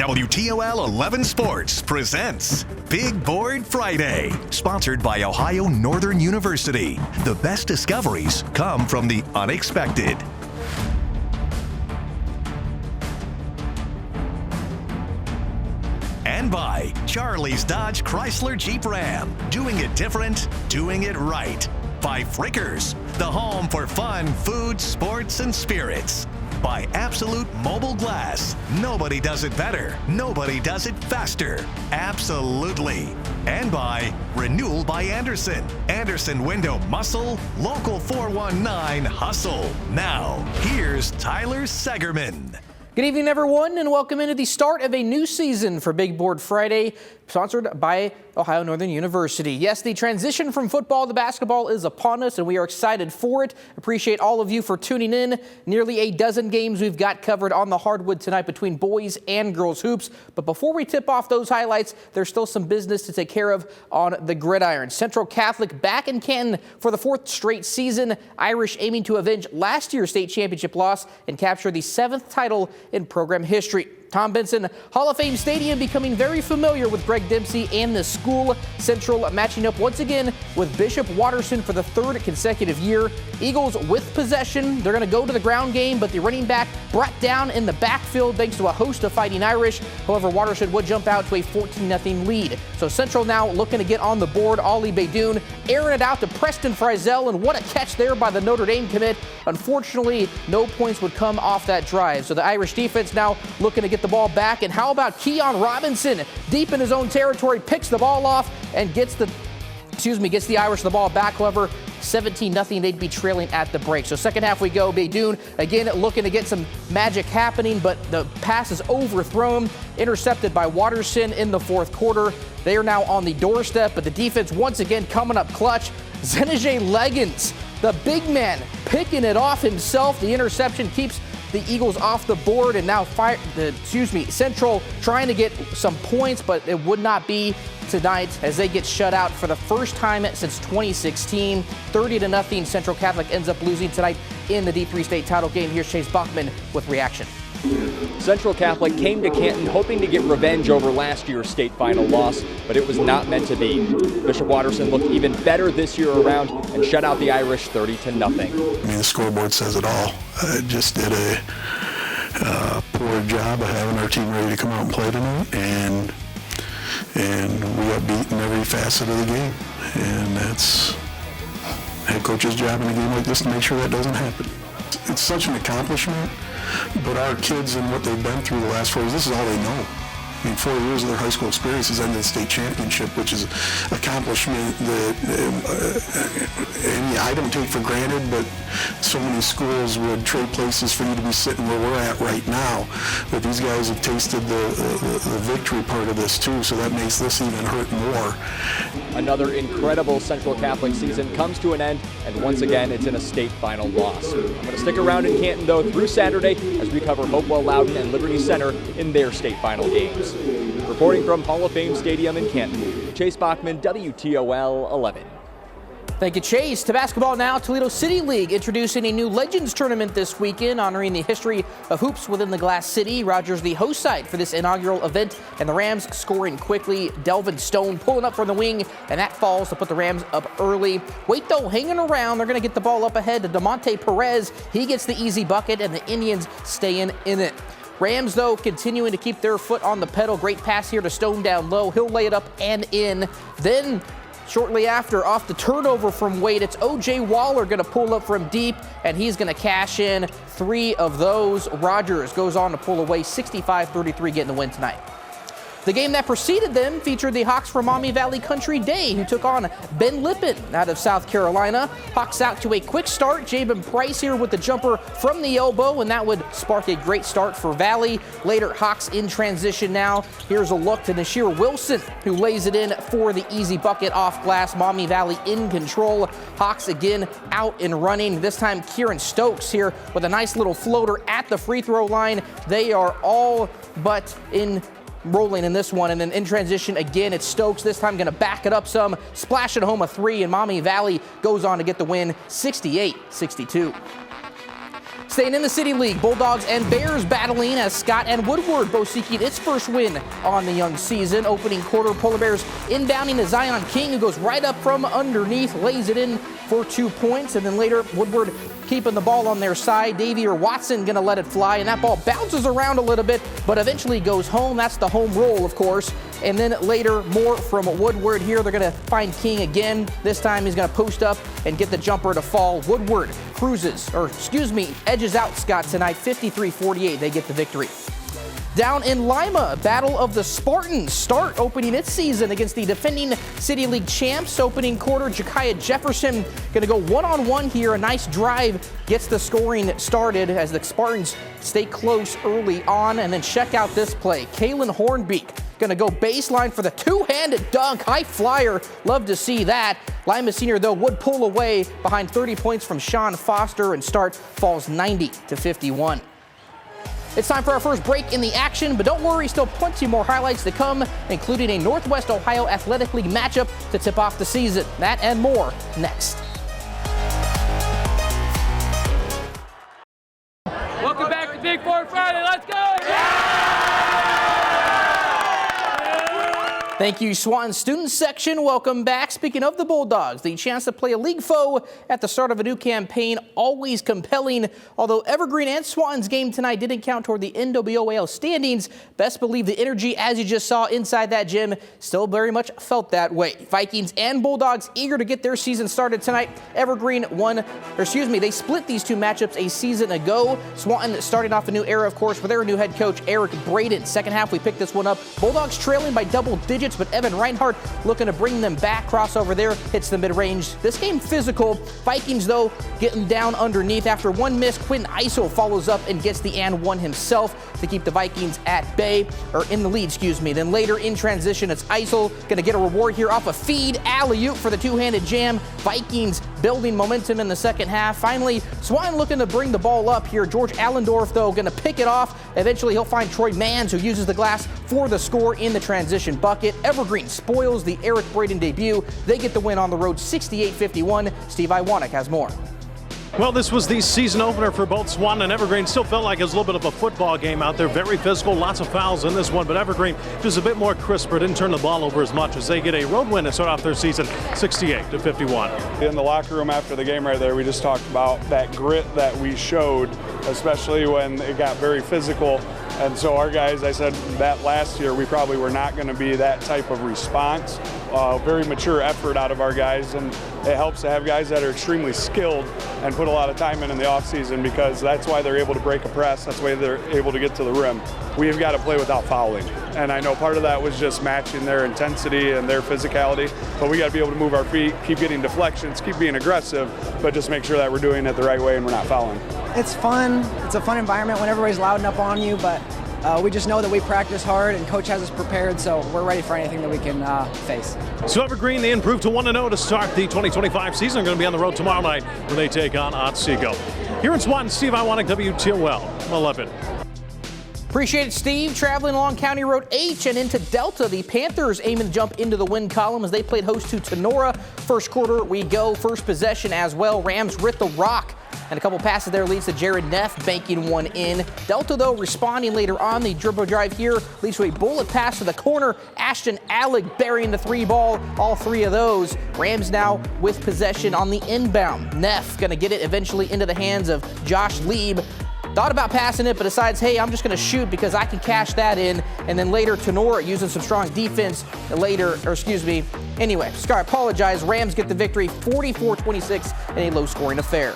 WTOL 11 Sports presents Big Board Friday, sponsored by Ohio Northern University. The best discoveries come from the unexpected. And by Charlie's Dodge Chrysler Jeep Ram. Doing it different, doing it right. By Frickers, the home for fun, food, sports, and spirits. By Absolute Mobile Glass. Nobody does it better. Nobody does it faster. Absolutely. And by Renewal by Anderson. Anderson Window Muscle, Local 419 Hustle. Now, here's Tyler Segerman. Good evening, everyone, and welcome into the start of a new season for Big Board Friday, sponsored by Ohio Northern University. Yes, the transition from football to basketball is upon us, and we are excited for it. Appreciate all of you for tuning in. Nearly a dozen games we've got covered on the hardwood tonight between boys and girls hoops. But before we tip off those highlights, there's still some business to take care of on the gridiron. Central Catholic back in Canton for the fourth straight season. Irish aiming to avenge last year's state championship loss and capture the seventh title in program history. Tom Benson Hall of Fame Stadium becoming very familiar with Greg Dempsey and the school. Central matching up once again with Bishop Watterson for the third consecutive year. Eagles with possession. They're going to go to the ground game, but the running back brought down in the backfield thanks to a host of Fighting Irish. However, Watterson would jump out to a 14-0 lead. So Central now looking to get on the board. Ollie Baydoun airing it out to Preston Frizel, and what a catch there by the Notre Dame commit. Unfortunately, no points would come off that drive. So the Irish defense now looking to get the ball back. And how about Keon Robinson deep in his own territory, picks the ball off and gets the Irish the ball back. However, 17-0, they'd be trailing at the break. So second half we go. Baydoun again looking to get some magic happening, but the pass is overthrown, intercepted by Watterson in the fourth quarter. They are now on the doorstep, but the defense once again coming up clutch. Zenijay Leggins, the big man, picking it off himself. The interception keeps the Eagles off the board, and now Central trying to get some points, but it would not be tonight as they get shut out for the first time since 2016. 30-0, Central Catholic ends up losing tonight in the D3 state title game. Here's Chase Bachman with reaction. Central Catholic came to Canton hoping to get revenge over last year's state final loss, but it was not meant to be. Bishop Watterson looked even better this year around and shut out the Irish 30-0. The scoreboard says it all. Just did a poor job of having our team ready to come out and play tonight, and we got beaten every facet of the game. And that's head coach's job in a game like this to make sure that doesn't happen. It's such an accomplishment, but our kids and what they've been through the last 4 years, this is all they know. I mean, 4 years of their high school experience is ended the state championship, which is an accomplishment that I don't take for granted, but so many schools would trade places for you to be sitting where we're at right now. But these guys have tasted the victory part of this too, so that makes this even hurt more. Another incredible Central Catholic season comes to an end, and once again, it's in a state final loss. I'm going to stick around in Canton, though, through Saturday as we cover Hopewell Loudon and Liberty Center in their state final games. Reporting from Hall of Fame Stadium in Canton, Chase Bachman, WTOL 11. Thank you, Chase. To basketball now. Toledo City League introducing a new Legends tournament this weekend, honoring the history of hoops within the Glass City. Rogers the host site for this inaugural event, and the Rams scoring quickly. Delvin Stone pulling up from the wing, and that falls to put the Rams up early. Wait, though, hanging around. They're going to get the ball up ahead to DeMonte Perez. He gets the easy bucket, and the Indians staying in it. Rams, though, continuing to keep their foot on the pedal. Great pass here to Stone down low. He'll lay it up and in. Then shortly after, off the turnover from Wade, it's O.J. Waller going to pull up from deep, and he's going to cash in 3 of those. Rogers goes on to pull away 65-33, getting the win tonight. The game that preceded them featured the Hawks from Maumee Valley Country Day, who took on Ben Lippen out of South Carolina. Hawks out to a quick start. Jabin Price here with the jumper from the elbow, and that would spark a great start for Valley. Later, Hawks in transition now. Here's a look to Nashir Wilson, who lays it in for the easy bucket off glass. Maumee Valley in control. Hawks again out and running. This time, Kieran Stokes here with a nice little floater at the free throw line. They are all but rolling in this one, and then in transition again, it's Stokes, this time going to back it up some, splashing home a 3, and Maumee Valley goes on to get the win 68-62. Staying in the City League, Bulldogs and Bears battling as Scott and Woodward both seeking its first win on the young season. Opening quarter, Polar Bears inbounding to Zion King, who goes right up from underneath, lays it in for 2 points. And then later, Woodward keeping the ball on their side. Davey or Watson going to let it fly, and that ball bounces around a little bit, but eventually goes home. That's the home roll, of course. And then later, more from Woodward here. They're going to find King again. This time he's going to post up and get the jumper to fall. Woodward edges out Scott tonight, 53-48. They get the victory. Down in Lima, Battle of the Spartans start opening its season against the defending City League champs. Opening quarter, Ja'Kiah Jefferson going to go one-on-one here. A nice drive gets the scoring started as the Spartans stay close early on. And then check out this play. Kalen Hornbeek going to go baseline for the two-handed dunk. High flyer. Love to see that. Lima senior, though, would pull away behind 30 points from Sean Foster, and start falls 90-51. It's time for our first break in the action, but don't worry, still plenty more highlights to come, including a Northwest Ohio Athletic League matchup to tip off the season. That and more next. Welcome back to Big 4 Friday. Let's go! Thank you, Swanton student section. Welcome back. Speaking of the Bulldogs, the chance to play a league foe at the start of a new campaign, always compelling. Although Evergreen and Swanton's game tonight didn't count toward the NWAL standings, best believe the energy, as you just saw inside that gym, still very much felt that way. Vikings and Bulldogs eager to get their season started tonight. Evergreen they split these two matchups a season ago. Swanton starting off a new era, of course, with their new head coach, Eric Braden. Second half, we picked this one up. Bulldogs trailing by double digits, but Evan Reinhardt looking to bring them back. Crossover there, hits the mid-range. This game physical. Vikings, though, getting down underneath. After one miss, Quentin Isel follows up and gets the and one himself to keep the Vikings at bay, or in the lead, Then later in transition, it's Isel going to get a reward here off a feed. Alley-oop for the two-handed jam. Vikings building momentum in the second half. Finally, Swanton looking to bring the ball up here. George Allendorf, though, going to pick it off. Eventually, he'll find Troy Manns, who uses the glass for the score in the transition bucket. Evergreen spoils the Eric Braden debut. They get the win on the road, 68-51. Steve Iwanek has more. Well, this was the season opener for both Swanton and Evergreen. Still felt like it was a little bit of a football game out there. Very physical, lots of fouls in this one, but Evergreen just a bit more crisper. Didn't turn the ball over as much as they get a road win to start off their season, 68-51. In the locker room after the game right there, we just talked about that grit that we showed, especially when it got very physical. And so our guys, I said that last year, we probably were not going to be that type of response. Very mature effort out of our guys, and it helps to have guys that are extremely skilled and put a lot of time in the offseason, because that's why they're able to break a press. That's why they're able to get to the rim. We've got to play without fouling. And I know part of that was just matching their intensity and their physicality, but we got to be able to move our feet, keep getting deflections, keep being aggressive, but just make sure that we're doing it the right way and we're not fouling. It's fun. It's a fun environment when everybody's louding up on you, but we just know that we practice hard and coach has us prepared, so we're ready for anything that we can face. So Evergreen, they improved to 1-0 to start the 2025 season. They're going to be on the road tomorrow night when they take on Otsego. Here in Swanton, Steve Iwanek, WTOL 11. Appreciate it, Steve. Traveling along County Road H and into Delta, the Panthers aiming to jump into the win column as they played host to Tenora. First quarter, we go. First possession as well. Rams rip the rock. And a couple passes there leads to Jared Neff banking one in. Delta, though, responding later on. The dribble drive here leads to a bullet pass to the corner. Ashton Alec burying the three ball. All three of those. Rams now with possession on the inbound. Neff going to get it eventually into the hands of Josh Lieb. Thought about passing it, but decides, hey, I'm just going to shoot because I can cash that in. And then later, Tenora using some strong defense. Anyway, I apologize. Rams get the victory, 44-26 in a low-scoring affair.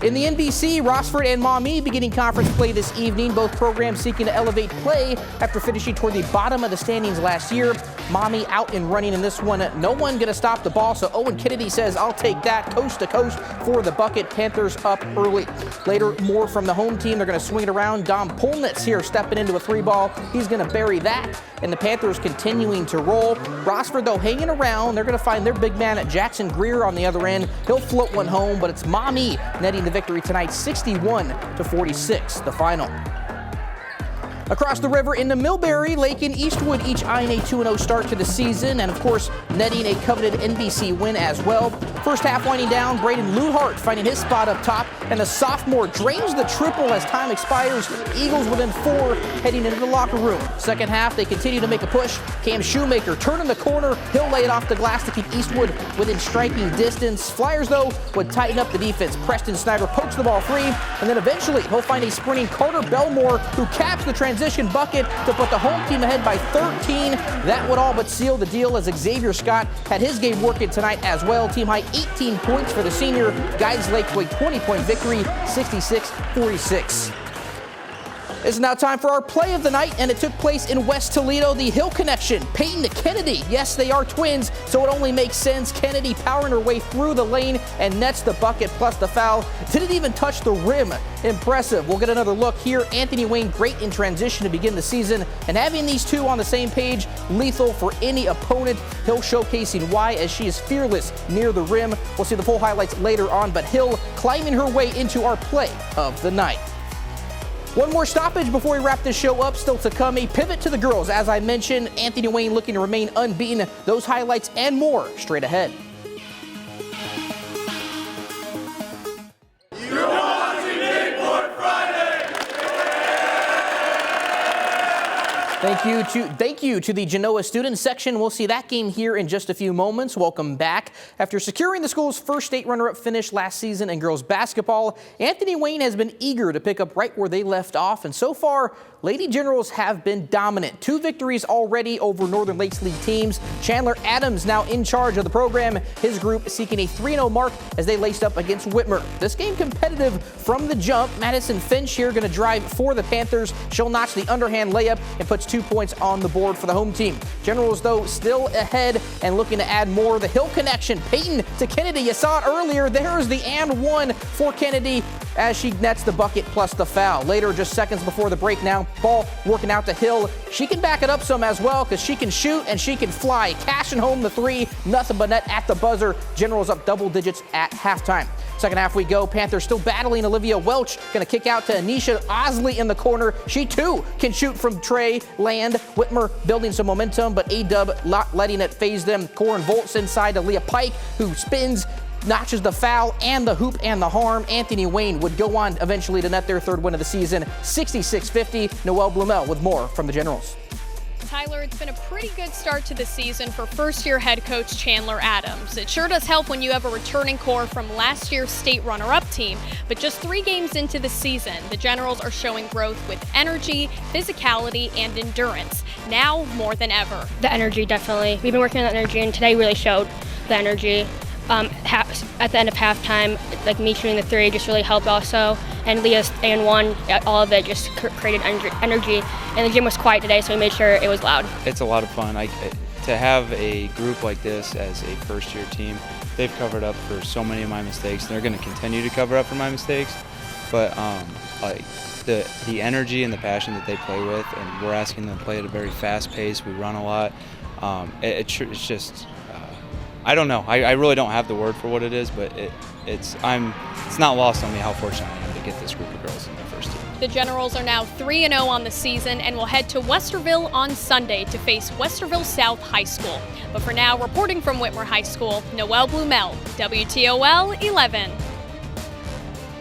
In the NBC, Rossford and Maumee beginning conference play this evening. Both programs seeking to elevate play after finishing toward the bottom of the standings last year. Maumee out and running in this one. No one going to stop the ball, so Owen Kennedy says, I'll take that coast to coast for the bucket. Panthers up early. Later, more from the home team. They're going to swing it around. Dom Polnitz here stepping into a three ball. He's going to bury that, and the Panthers continuing to roll. Rossford, though, hanging around. They're going to find their big man, Jackson Greer, on the other end. He'll float one home, but it's Maumee netting the victory tonight, 61-46, the final. Across the river in the Millbury, Lake and Eastwood each eyeing a 2-0 start to the season, and of course, netting a coveted NBC win as well. First half winding down, Braden Luhart finding his spot up top. and the sophomore drains the triple as time expires. Eagles within 4 heading into the locker room. Second half, they continue to make a push. Cam Shoemaker turning the corner. He'll lay it off the glass to keep Eastwood within striking distance. Flyers, though, would tighten up the defense. Preston Snyder pokes the ball free, and then eventually he'll find a sprinting Carter Belmore who caps the transition bucket to put the home team ahead by 13. That would all but seal the deal as Xavier Scott had his game working tonight as well. Team high 18 points for the senior. Guides Lake with a 20-point victory, 66-46. It's now time for our play of the night, and it took place in West Toledo. The Hill connection, Peyton to Kennedy. Yes, they are twins, so it only makes sense. Kennedy powering her way through the lane and nets the bucket plus the foul. Didn't even touch the rim. Impressive. We'll get another look here. Anthony Wayne, great in transition to begin the season, and having these two on the same page, lethal for any opponent. Hill showcasing why, as she is fearless near the rim. We'll see the full highlights later on, but Hill climbing her way into our play of the night. One more stoppage before we wrap this show up. Still to come, a pivot to the girls. As I mentioned, Anthony Wayne looking to remain unbeaten. Those highlights and more straight ahead. Thank you to the Genoa student section. We'll see that game here in just a few moments. Welcome back. After securing the school's first state runner-up finish last season in girls basketball, Anthony Wayne has been eager to pick up right where they left off, and so far, Lady Generals have been dominant. 2 victories already over Northern Lakes League teams. Chandler Adams now in charge of the program. His group seeking a 3-0 mark as they laced up against Whitmer. This game competitive from the jump. Madison Finch here going to drive for the Panthers. She'll notch the underhand layup and puts 2 points on the board for the home team. Generals, though, still ahead and looking to add more. The Hill connection, Peyton to Kennedy. You saw it earlier. There's the and one for Kennedy as she nets the bucket plus the foul. Later, just seconds before the break now, ball working out to Hill. She can back it up some as well because she can shoot and she can fly. Cashing home the 3, nothing but net at the buzzer. Generals up double digits at halftime. Second half we go. Panthers still battling Olivia Welch. Going to kick out to Anisha Osley in the corner. She too can shoot from Trey Land. Whitmer building some momentum, but A-Dub not letting it phase them. Corin Volts inside to Leah Pike, who spins, notches the foul and the hoop and the harm. Anthony Wayne would go on eventually to net their 3rd win of the season, 66-50. Noelle Blumel with more from the Generals. Tyler, it's been a pretty good start to the season for first-year head coach Chandler Adams. It sure does help when you have a returning core from last year's state runner-up team. But just 3 games into the season, the Generals are showing growth with energy, physicality, and endurance, now more than ever. The energy, definitely. We've been working on the energy, and today really showed the energy. At the end of halftime, like me shooting the 3 just really helped also. And Leah's and one, all of it just created energy. And the gym was quiet today, so we made sure it was loud. It's a lot of fun. To have a group like this as a first-year team, they've covered up for so many of my mistakes. And they're going to continue to cover up for my mistakes. But the energy and the passion that they play with, and we're asking them to play at a very fast pace. We run a lot. It's just. I don't know. I really don't have the word for what it is, but it's not lost on me how fortunate I am to get this group of girls in the first team. The Generals are now 3-0 on the season and will head to Westerville on Sunday to face Westerville South High School. But for now, reporting from Whitmer High School, Noelle Blumel, WTOL 11.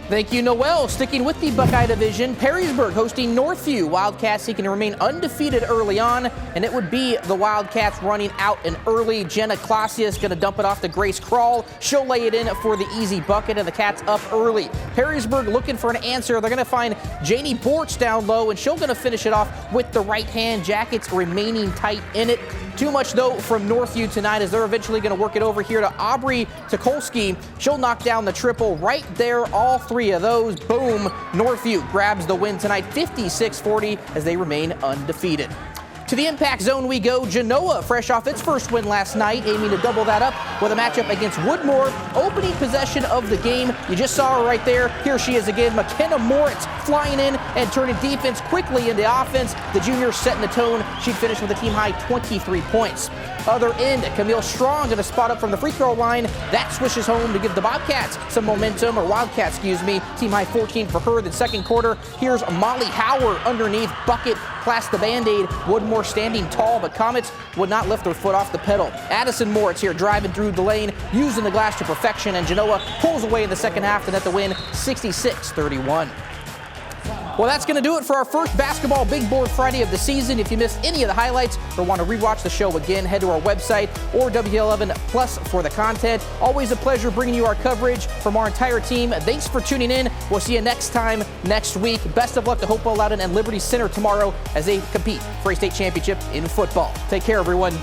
Thank you, Noelle. Sticking with the Buckeye Division, Perrysburg hosting Northview. Wildcats seeking to remain undefeated early on, and it would be the Wildcats running out an early. Jenna Clausius going to dump it off to Grace Krall. She'll lay it in for the easy bucket, and the Cats up early. Perrysburg looking for an answer. They're going to find Janie Bortz down low, and she'll going to finish it off with the right hand. Jackets remaining tight in it. Too much, though, from Northview tonight as they're eventually going to work it over here to Aubrey Tukolsky. She'll knock down the triple right there, all 3 of those. Boom. Northview grabs the win tonight, 56-40, as they remain undefeated. To the impact zone we go. Genoa, fresh off its first win last night, aiming to double that up with a matchup against Woodmore. Opening possession of the game. You just saw her right there. Here she is again. McKenna Moritz flying in and turning defense quickly into offense. The junior setting the tone. She'd finish with a team-high 23 points. Other end, Camille Strong going to spot up from the free throw line. That swishes home to give the Bobcats some momentum, or Wildcats, excuse me. Team-high 14 for her. The second quarter, here's Molly Howard underneath. Bucket outclassed the Band-Aid. Woodmore standing tall, but Comets would not lift their foot off the pedal. Addison Moritz here driving through the lane, using the glass to perfection, and Genoa pulls away in the second half to net the win 66-31. Well, that's going to do it for our first Basketball Big Board Friday of the season. If you missed any of the highlights or want to rewatch the show again, head to our website or W11 Plus for the content. Always a pleasure bringing you our coverage from our entire team. Thanks for tuning in. We'll see you next time next week. Best of luck to Hopewell Loudon and Liberty Center tomorrow as they compete for a state championship in football. Take care, everyone.